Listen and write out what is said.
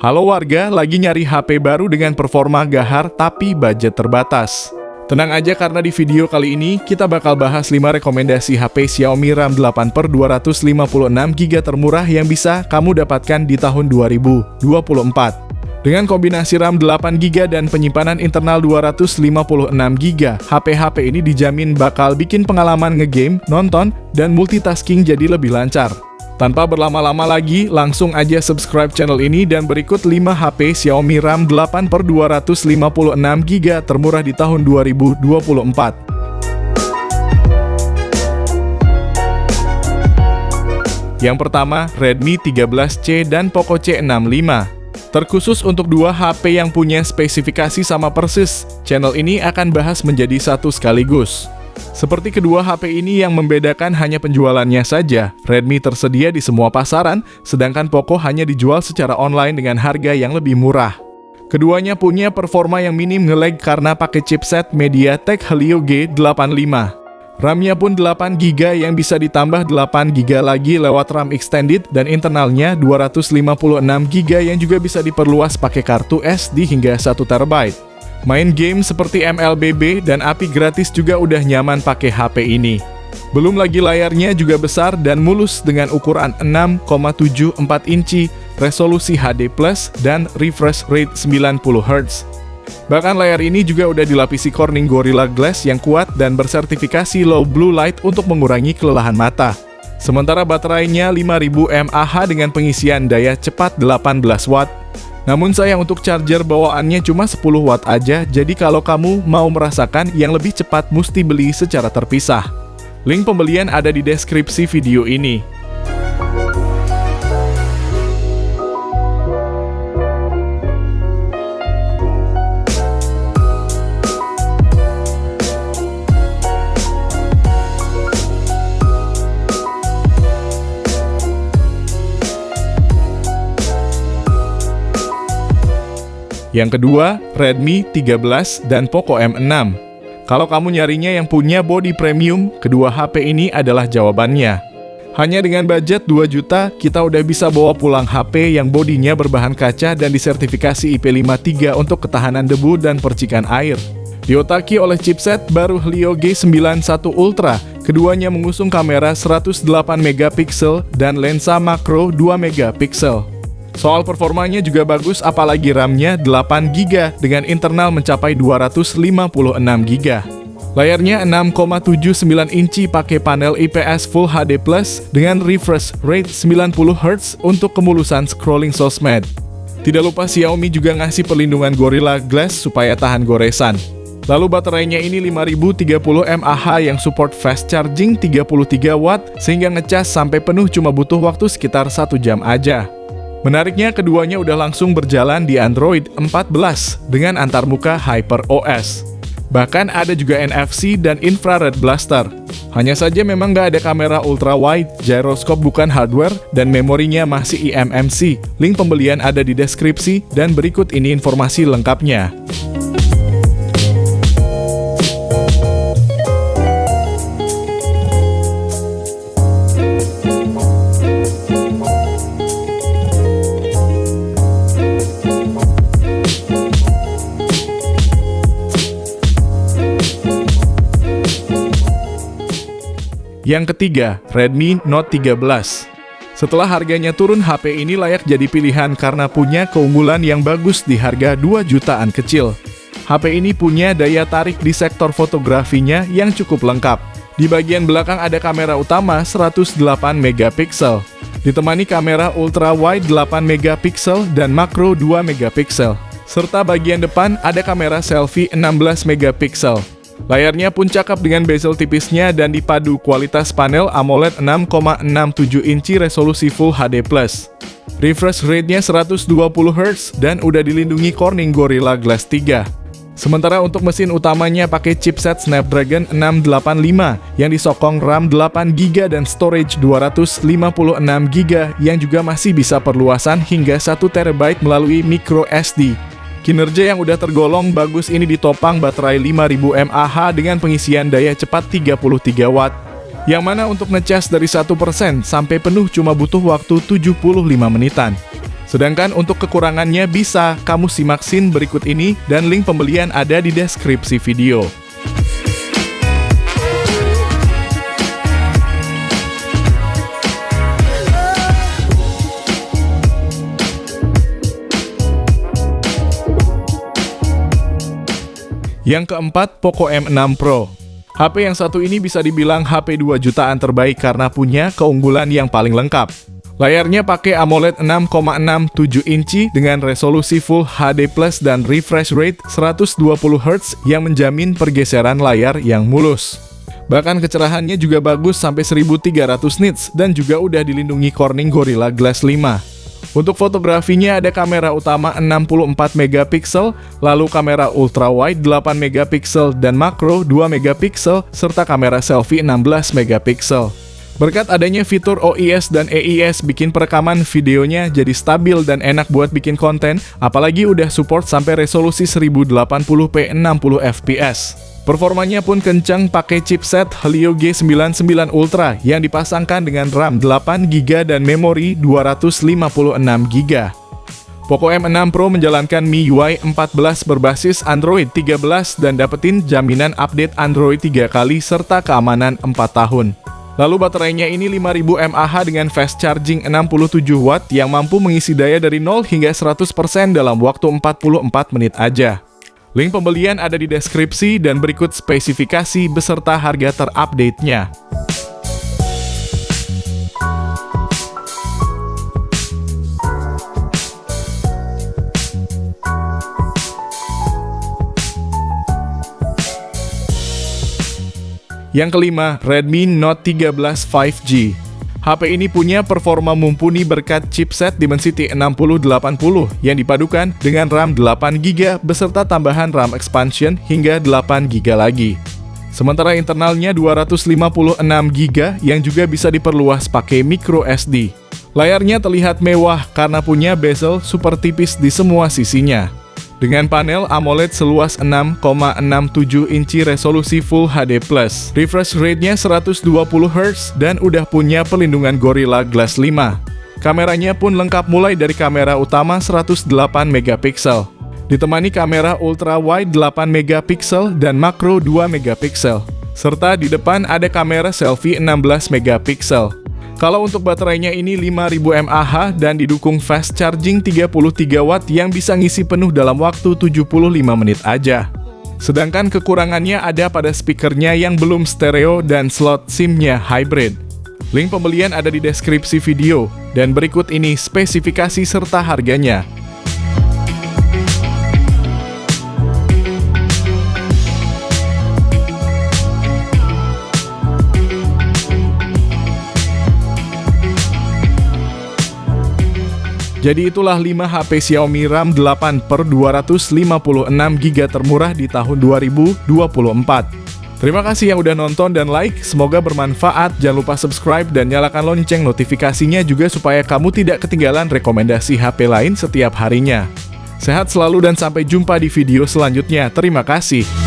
Halo warga, lagi nyari HP baru dengan performa gahar tapi budget terbatas. Tenang aja karena di video kali ini kita bakal bahas 5 rekomendasi HP Xiaomi RAM 8/256GB termurah yang bisa kamu dapatkan di tahun 2024. Dengan kombinasi RAM 8GB dan penyimpanan internal 256GB, HP-HP ini dijamin bakal bikin pengalaman ngegame, nonton, dan multitasking jadi lebih lancar. Tanpa berlama-lama lagi, langsung aja subscribe channel ini dan berikut 5 HP Xiaomi RAM 8/256GB termurah di tahun 2024. Yang pertama, Redmi 13C dan Poco C65. Terkhusus untuk 2 HP yang punya spesifikasi sama persis, channel ini akan bahas menjadi satu sekaligus. Seperti kedua HP ini yang membedakan hanya penjualannya saja, Redmi tersedia di semua pasaran, sedangkan Poco hanya dijual secara online dengan harga yang lebih murah. Keduanya punya performa yang minim nge-lag karena pakai chipset MediaTek Helio G85. RAM-nya pun 8GB yang bisa ditambah 8GB lagi lewat RAM extended dan internalnya 256GB yang juga bisa diperluas pakai kartu SD hingga 1TB. Main game seperti MLBB dan API gratis juga udah nyaman pakai HP ini. Belum lagi layarnya juga besar dan mulus dengan ukuran 6,74 inci, resolusi HD+, dan refresh rate 90Hz. Bahkan layar ini juga udah dilapisi Corning Gorilla Glass yang kuat dan bersertifikasi low blue light untuk mengurangi kelelahan mata. Sementara baterainya 5000 mAh dengan pengisian daya cepat 18 watt. Namun sayang untuk charger bawaannya cuma 10 watt aja, jadi kalau kamu mau merasakan yang lebih cepat mesti beli secara terpisah. Link pembelian ada di deskripsi video ini. Yang kedua, Redmi 13 dan Poco M6. Kalau kamu nyarinya yang punya bodi premium, kedua HP ini adalah jawabannya. Hanya dengan budget 2 juta, kita udah bisa bawa pulang HP yang bodinya berbahan kaca dan disertifikasi IP53 untuk ketahanan debu dan percikan air. Diotaki oleh chipset baru Helio G91 Ultra, keduanya mengusung kamera 108MP dan lensa makro 2MP. Soal performanya juga bagus, apalagi RAM-nya 8GB dengan internal mencapai 256GB. Layarnya 6,79 inci pakai panel IPS Full HD Plus dengan refresh rate 90Hz untuk kemulusan scrolling sosmed. Tidak lupa Xiaomi juga ngasih perlindungan Gorilla Glass supaya tahan goresan. Lalu baterainya ini 5030 mAh yang support fast charging 33 watt sehingga ngecas sampai penuh cuma butuh waktu sekitar 1 jam aja. Menariknya, keduanya udah langsung berjalan di Android 14 dengan antarmuka HyperOS. Bahkan ada juga NFC dan infrared blaster. Hanya saja memang nggak ada kamera ultra-wide, gyroscope bukan hardware, dan memorinya masih eMMC. Link pembelian ada di deskripsi, dan berikut ini informasi lengkapnya. Yang ketiga, Redmi Note 13. Setelah harganya turun, HP ini layak jadi pilihan karena punya keunggulan yang bagus di harga 2 jutaan kecil. HP ini punya daya tarik di sektor fotografinya yang cukup lengkap. Di bagian belakang ada kamera utama 108MP, ditemani kamera ultra wide 8MP dan makro 2MP. Serta bagian depan ada kamera selfie 16MP. Layarnya pun cakep dengan bezel tipisnya dan dipadu kualitas panel AMOLED 6,67 inci resolusi Full HD+. Refresh rate-nya 120Hz dan udah dilindungi Corning Gorilla Glass 3. Sementara untuk mesin utamanya pakai chipset Snapdragon 685 yang disokong RAM 8GB dan storage 256GB yang juga masih bisa perluasan hingga 1TB melalui micro SD. Kinerja yang udah tergolong bagus ini ditopang baterai 5000 mAh dengan pengisian daya cepat 33 watt. Yang mana untuk ngecas dari 1% sampai penuh cuma butuh waktu 75 menitan. Sedangkan untuk kekurangannya bisa kamu simak scene berikut ini dan link pembelian ada di deskripsi video. Yang keempat, Poco M6 Pro. HP yang satu ini bisa dibilang HP 2 jutaan terbaik karena punya keunggulan yang paling lengkap. Layarnya pakai AMOLED 6,67 inci dengan resolusi Full HD Plus dan refresh rate 120Hz yang menjamin pergeseran layar yang mulus. Bahkan kecerahannya juga bagus sampai 1300 nits dan juga udah dilindungi Corning Gorilla Glass 5. Untuk fotografinya ada kamera utama 64 megapiksel, lalu kamera ultrawide 8 megapiksel dan makro 2 megapiksel serta kamera selfie 16 megapiksel. Berkat adanya fitur OIS dan EIS bikin perekaman videonya jadi stabil dan enak buat bikin konten, apalagi udah support sampai resolusi 1080p 60 fps. Performanya pun kencang pakai chipset Helio G99 Ultra yang dipasangkan dengan RAM 8GB dan memori 256GB. Poco M6 Pro menjalankan MIUI 14 berbasis Android 13 dan dapetin jaminan update Android 3 kali serta keamanan 4 tahun. Lalu baterainya ini 5000 mAh dengan fast charging 67 watt yang mampu mengisi daya dari 0 hingga 100% dalam waktu 44 menit aja. Link pembelian ada di deskripsi dan berikut spesifikasi beserta harga terupdate-nya. Yang kelima, Redmi Note 13 5G. HP ini punya performa mumpuni berkat chipset Dimensity 6080 yang dipadukan dengan RAM 8GB beserta tambahan RAM expansion hingga 8GB lagi. Sementara internalnya 256GB yang juga bisa diperluas pakai micro SD. Layarnya terlihat mewah karena punya bezel super tipis di semua sisinya. Dengan panel AMOLED seluas 6,67 inci resolusi Full HD+. Refresh rate-nya 120Hz dan udah punya perlindungan Gorilla Glass 5. Kameranya pun lengkap mulai dari kamera utama 108 megapiksel. Ditemani kamera ultra wide 8 megapiksel dan makro 2 megapiksel. Serta di depan ada kamera selfie 16 megapiksel. Kalau untuk baterainya ini 5000 mAh dan didukung fast charging 33 watt yang bisa ngisi penuh dalam waktu 75 menit aja. Sedangkan kekurangannya ada pada speakernya yang belum stereo dan slot SIM-nya hybrid. Link pembelian ada di deskripsi video dan berikut ini spesifikasi serta harganya. Jadi itulah 5 HP Xiaomi RAM 8/256GB termurah di tahun 2024. Terima kasih yang udah nonton dan like, semoga bermanfaat. Jangan lupa subscribe dan nyalakan lonceng notifikasinya juga supaya kamu tidak ketinggalan rekomendasi HP lain setiap harinya. Sehat selalu dan sampai jumpa di video selanjutnya. Terima kasih.